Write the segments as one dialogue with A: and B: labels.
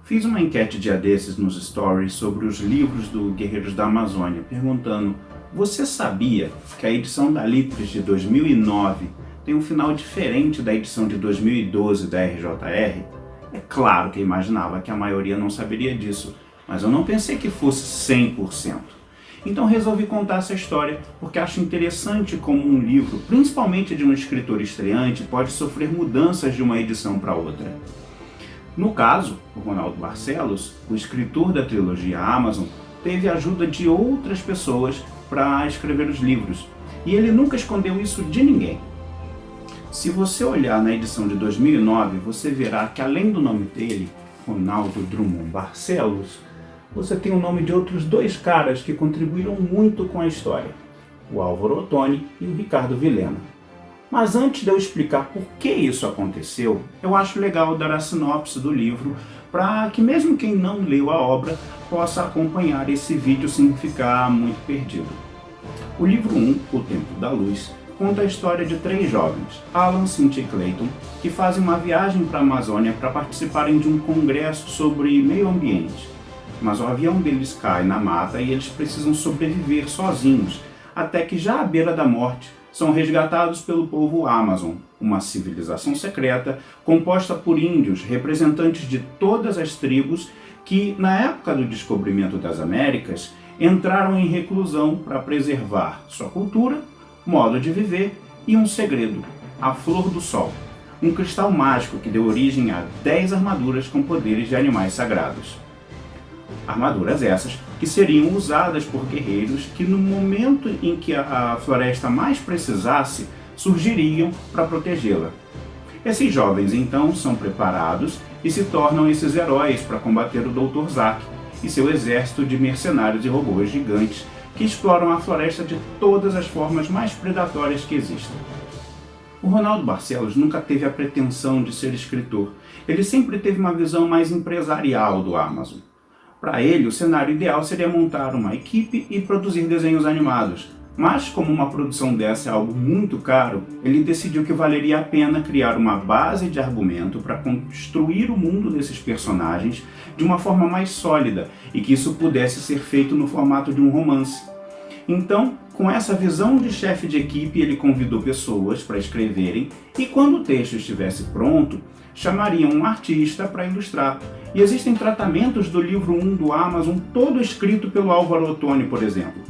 A: Fiz uma enquete dia desses nos stories sobre os livros do Guerreiros da Amazônia, perguntando: você sabia que a edição da Litres de 2009 tem um final diferente da edição de 2012 da RJR? É claro que eu imaginava que a maioria não saberia disso, mas eu não pensei que fosse 100%. Então resolvi contar essa história porque acho interessante como um livro, principalmente de um escritor estreante, pode sofrer mudanças de uma edição para outra. No caso, o Ronaldo Barcelos, o escritor da trilogia Amazon, teve a ajuda de outras pessoas para escrever os livros, e ele nunca escondeu isso de ninguém. Se você olhar na edição de 2009, você verá que além do nome dele, Ronaldo Drummond Barcelos, você tem o nome de outros dois caras que contribuíram muito com a história, o Álvaro Ottoni e o Ricardo Vilhena. Mas antes de eu explicar por que isso aconteceu, eu acho legal dar a sinopse do livro para que mesmo quem não leu a obra possa acompanhar esse vídeo sem ficar muito perdido. O livro 1, O Tempo da Luz, conta a história de três jovens, Alan, Cynthia e Clayton, que fazem uma viagem para a Amazônia para participarem de um congresso sobre meio ambiente. Mas o avião deles cai na mata e eles precisam sobreviver sozinhos, até que já à beira da morte são resgatados pelo povo Amazon, uma civilização secreta composta por índios, representantes de todas as tribos que, na época do descobrimento das Américas, entraram em reclusão para preservar sua cultura, modo de viver e um segredo, a Flor do Sol, um cristal mágico que deu origem a 10 armaduras com poderes de animais sagrados. Armaduras essas que seriam usadas por guerreiros que no momento em que a floresta mais precisasse, surgiriam para protegê-la. Esses jovens então são preparados e se tornam esses heróis para combater o Dr. Zack e seu exército de mercenários e robôs gigantes que exploram a floresta de todas as formas mais predatórias que existem. O Ronaldo Barcelos nunca teve a pretensão de ser escritor, ele sempre teve uma visão mais empresarial do Amazon. Para ele, o cenário ideal seria montar uma equipe e produzir desenhos animados. Mas, como uma produção dessa é algo muito caro, ele decidiu que valeria a pena criar uma base de argumento para construir o mundo desses personagens de uma forma mais sólida e que isso pudesse ser feito no formato de um romance. Então, com essa visão de chefe de equipe, ele convidou pessoas para escreverem e, quando o texto estivesse pronto, chamariam um artista para ilustrar. E existem tratamentos do livro 1 do Amazon todo escrito pelo Álvaro Ottoni, por exemplo.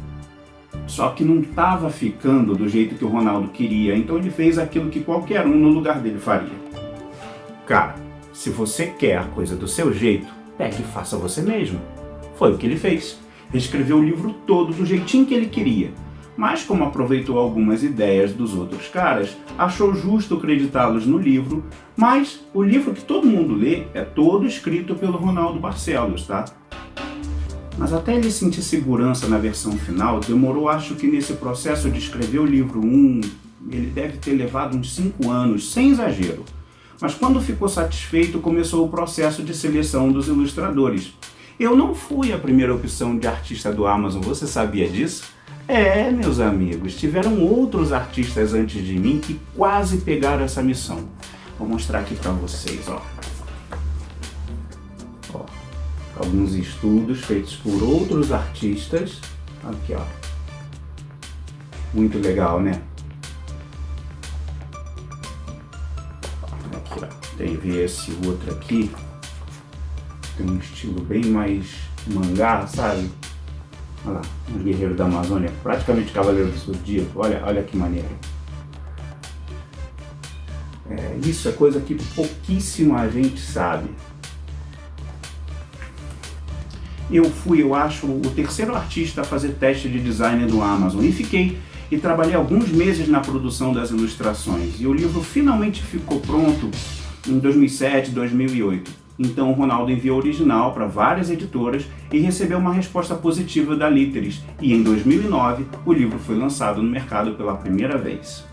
A: Só que não estava ficando do jeito que o Ronaldo queria, então ele fez aquilo que qualquer um no lugar dele faria. Cara, se você quer a coisa do seu jeito, pegue e faça você mesmo. Foi o que ele fez. Reescreveu o livro todo do jeitinho que ele queria. Mas como aproveitou algumas ideias dos outros caras, achou justo creditá-los no livro, mas o livro que todo mundo lê é todo escrito pelo Ronaldo Barcelos, tá? Mas até ele sentir segurança na versão final, demorou, acho que nesse processo de escrever o livro 1, ele deve ter levado uns 5 anos, sem exagero. Mas quando ficou satisfeito, começou o processo de seleção dos ilustradores. Eu não fui a primeira opção de artista do Amazon, você sabia disso? É, meus amigos, tiveram outros artistas antes de mim que quase pegaram essa missão. Vou mostrar aqui para vocês, ó. Alguns estudos feitos por outros artistas. Aqui, ó. Muito legal, né? Aqui, ó. Teve esse outro aqui. Tem um estilo bem mais mangá, sabe? Olha lá, os Guerreiros da Amazônia, praticamente Cavaleiro do Zodíaco. Olha que maneiro. Isso é coisa que pouquíssima gente sabe. Eu fui, eu acho, o terceiro artista a fazer teste de design do Amazon e trabalhei alguns meses na produção das ilustrações. E o livro finalmente ficou pronto em 2007, 2008. Então o Ronaldo enviou o original para várias editoras e recebeu uma resposta positiva da Literis. E em 2009 o livro foi lançado no mercado pela primeira vez.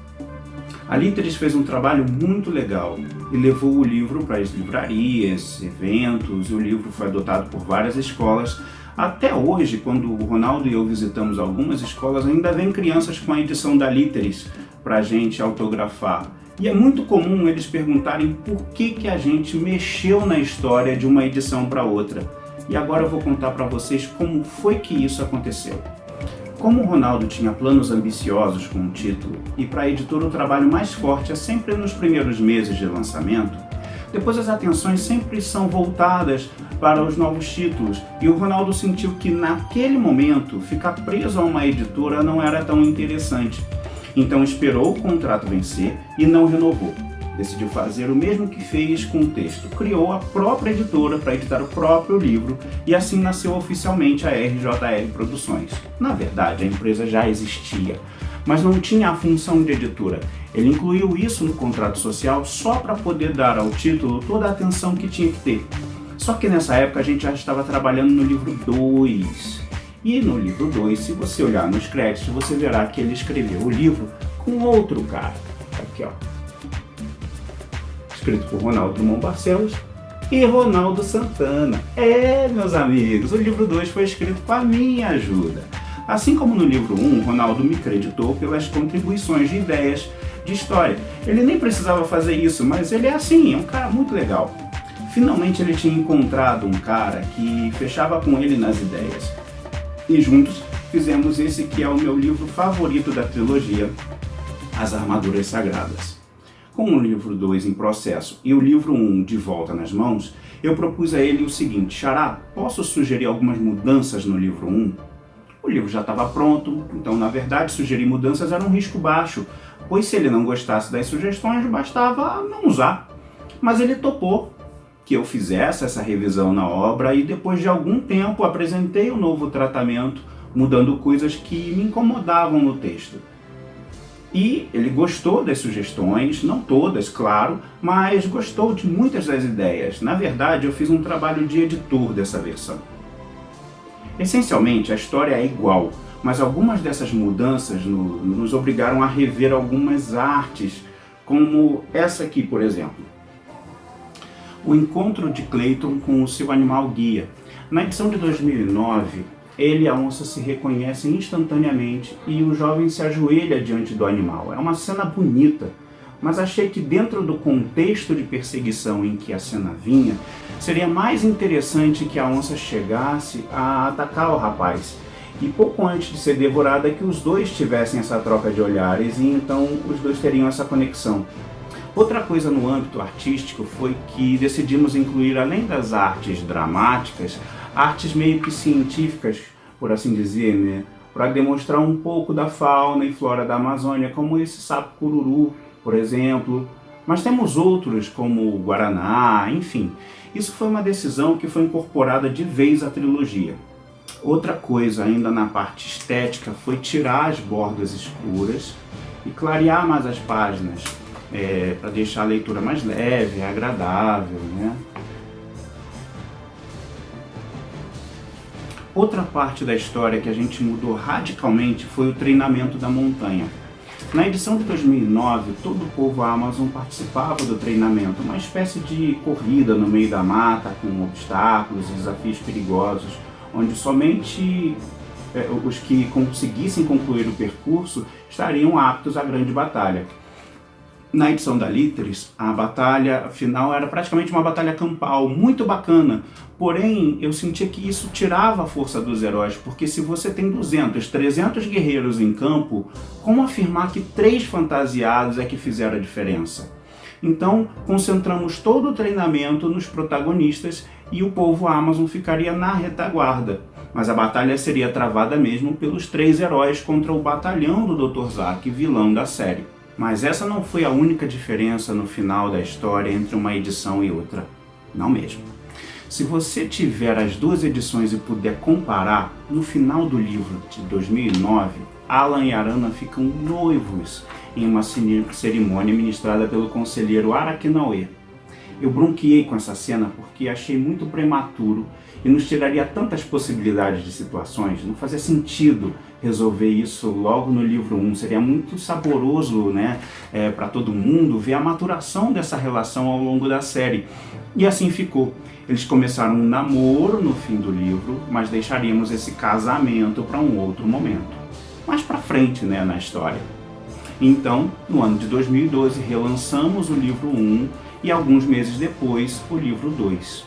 A: A Literis fez um trabalho muito legal e levou o livro para as livrarias, eventos, e o livro foi adotado por várias escolas. Até hoje, quando o Ronaldo e eu visitamos algumas escolas, ainda vem crianças com a edição da Literis para a gente autografar. E é muito comum eles perguntarem por que a gente mexeu na história de uma edição para outra. E agora eu vou contar para vocês como foi que isso aconteceu. Como o Ronaldo tinha planos ambiciosos com o título, e para a editora o trabalho mais forte é sempre nos primeiros meses de lançamento, depois as atenções sempre são voltadas para os novos títulos, e o Ronaldo sentiu que naquele momento ficar preso a uma editora não era tão interessante. Então esperou o contrato vencer e não renovou. Decidiu fazer o mesmo que fez com o texto. Criou a própria editora para editar o próprio livro e assim nasceu oficialmente a RJR Produções. Na verdade, a empresa já existia, mas não tinha a função de editora. Ele incluiu isso no contrato social só para poder dar ao título toda a atenção que tinha que ter. Só que nessa época a gente já estava trabalhando no livro 2. E no livro 2, se você olhar nos créditos, você verá que ele escreveu o livro com outro cara. Aqui, ó. Escrito por Ronaldo Drummond Barcelos e Ronaldo Santana. Meus amigos, o livro 2 foi escrito com a minha ajuda. Assim como no livro 1, Ronaldo me creditou pelas contribuições de ideias de história. Ele nem precisava fazer isso, mas ele é assim, é um cara muito legal. Finalmente ele tinha encontrado um cara que fechava com ele nas ideias. E juntos fizemos esse que é o meu livro favorito da trilogia, As Armaduras Sagradas. Com o livro 2 em processo e o livro 1 de volta nas mãos, eu propus a ele o seguinte: Xará, posso sugerir algumas mudanças no livro 1? O livro já estava pronto, então na verdade sugerir mudanças era um risco baixo, pois se ele não gostasse das sugestões, bastava não usar. Mas ele topou que eu fizesse essa revisão na obra e depois de algum tempo apresentei um novo tratamento, mudando coisas que me incomodavam no texto. E ele gostou das sugestões, não todas, claro, mas gostou de muitas das ideias. Na verdade, eu fiz um trabalho de editor dessa versão. Essencialmente, a história é igual, mas algumas dessas mudanças nos obrigaram a rever algumas artes, como essa aqui, por exemplo. O encontro de Clayton com o seu animal guia. Na edição de 2009, ele e a onça se reconhecem instantaneamente e o jovem se ajoelha diante do animal. É uma cena bonita, mas achei que dentro do contexto de perseguição em que a cena vinha, seria mais interessante que a onça chegasse a atacar o rapaz. E pouco antes de ser devorada, que os dois tivessem essa troca de olhares e então os dois teriam essa conexão. Outra coisa no âmbito artístico foi que decidimos incluir, além das artes dramáticas, artes meio que científicas, por assim dizer, né? Para demonstrar um pouco da fauna e flora da Amazônia, como esse sapo cururu, por exemplo. Mas temos outros, como o guaraná, enfim. Isso foi uma decisão que foi incorporada de vez à trilogia. Outra coisa ainda na parte estética foi tirar as bordas escuras e clarear mais as páginas, para deixar a leitura mais leve, agradável, né? Outra parte da história que a gente mudou radicalmente foi o treinamento da montanha. Na edição de 2009, todo o povo Amazon participava do treinamento, uma espécie de corrida no meio da mata, com obstáculos e desafios perigosos, onde somente os que conseguissem concluir o percurso estariam aptos à grande batalha. Na edição da Literis, a batalha final era praticamente uma batalha campal, muito bacana, porém eu sentia que isso tirava a força dos heróis, porque se você tem 200, 300 guerreiros em campo, como afirmar que 3 fantasiados é que fizeram a diferença? Então, concentramos todo o treinamento nos protagonistas e o povo Amazon ficaria na retaguarda. Mas a batalha seria travada mesmo pelos 3 heróis contra o batalhão do Dr. Zack, vilão da série. Mas essa não foi a única diferença no final da história entre uma edição e outra. Não mesmo. Se você tiver as 2 edições e puder comparar, no final do livro de 2009, Alan e Arana ficam noivos em uma cerimônia ministrada pelo conselheiro Araknaue. Eu bronqueei com essa cena porque achei muito prematuro e nos tiraria tantas possibilidades de situações. Não fazia sentido resolver isso logo no livro 1. Seria muito saboroso, né, para todo mundo ver a maturação dessa relação ao longo da série. E assim ficou. Eles começaram um namoro no fim do livro, mas deixaríamos esse casamento para um outro momento. Mais para frente, né, na história. Então, no ano de 2012, relançamos o livro 1 e alguns meses depois o livro 2.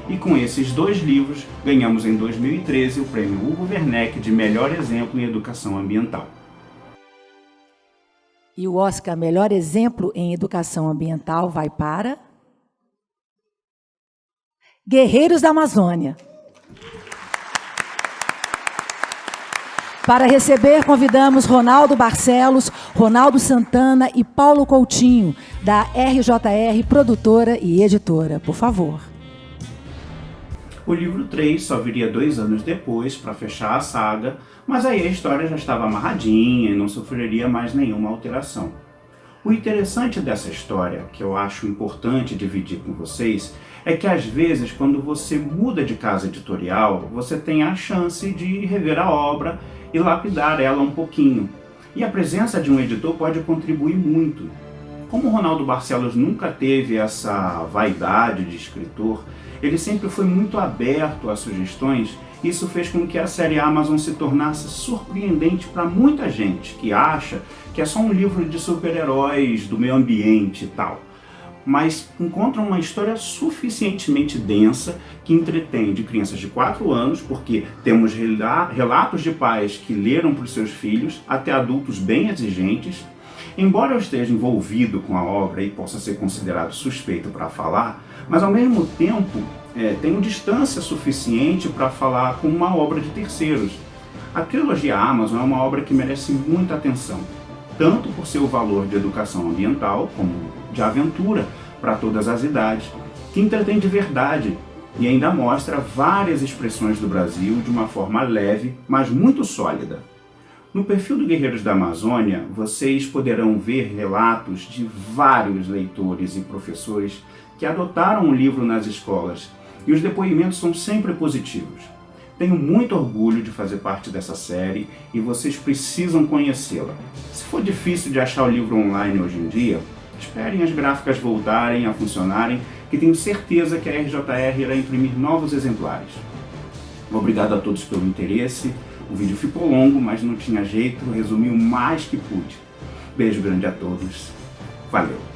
A: E com esses 2 livros, ganhamos em 2013 o prêmio Hugo Werneck de melhor exemplo em educação ambiental.
B: E o Oscar Melhor Exemplo em Educação Ambiental vai para Guerreiros da Amazônia. Para receber, convidamos Ronaldo Barcelos, Ronaldo Santana e Paulo Coutinho, da RJR Produtora e Editora. Por favor.
A: O livro 3 só viria 2 anos depois para fechar a saga, mas aí a história já estava amarradinha e não sofreria mais nenhuma alteração. O interessante dessa história, que eu acho importante dividir com vocês, é que às vezes quando você muda de casa editorial, você tem a chance de rever a obra e lapidar ela um pouquinho. E a presença de um editor pode contribuir muito. Como o Ronaldo Barcelos nunca teve essa vaidade de escritor, ele sempre foi muito aberto a sugestões. Isso fez com que a série Amazon se tornasse surpreendente para muita gente que acha que é só um livro de super-heróis do meio ambiente e tal. Mas encontra uma história suficientemente densa que entretém de crianças de 4 anos, porque temos relatos de pais que leram para os seus filhos, até adultos bem exigentes. Embora eu esteja envolvido com a obra e possa ser considerado suspeito para falar, mas ao mesmo tempo tenho distância suficiente para falar como uma obra de terceiros. A trilogia Amazon é uma obra que merece muita atenção, tanto por seu valor de educação ambiental, como de aventura para todas as idades, que entretém de verdade e ainda mostra várias expressões do Brasil de uma forma leve, mas muito sólida. No perfil do Guerreiros da Amazônia, vocês poderão ver relatos de vários leitores e professores que adotaram o livro nas escolas, e os depoimentos são sempre positivos. Tenho muito orgulho de fazer parte dessa série e vocês precisam conhecê-la. Se for difícil de achar o livro online hoje em dia, esperem as gráficas voltarem a funcionarem, que tenho certeza que a RJR irá imprimir novos exemplares. Obrigado a todos pelo interesse. O vídeo ficou longo, mas não tinha jeito, resumi o mais que pude. Beijo grande a todos. Valeu!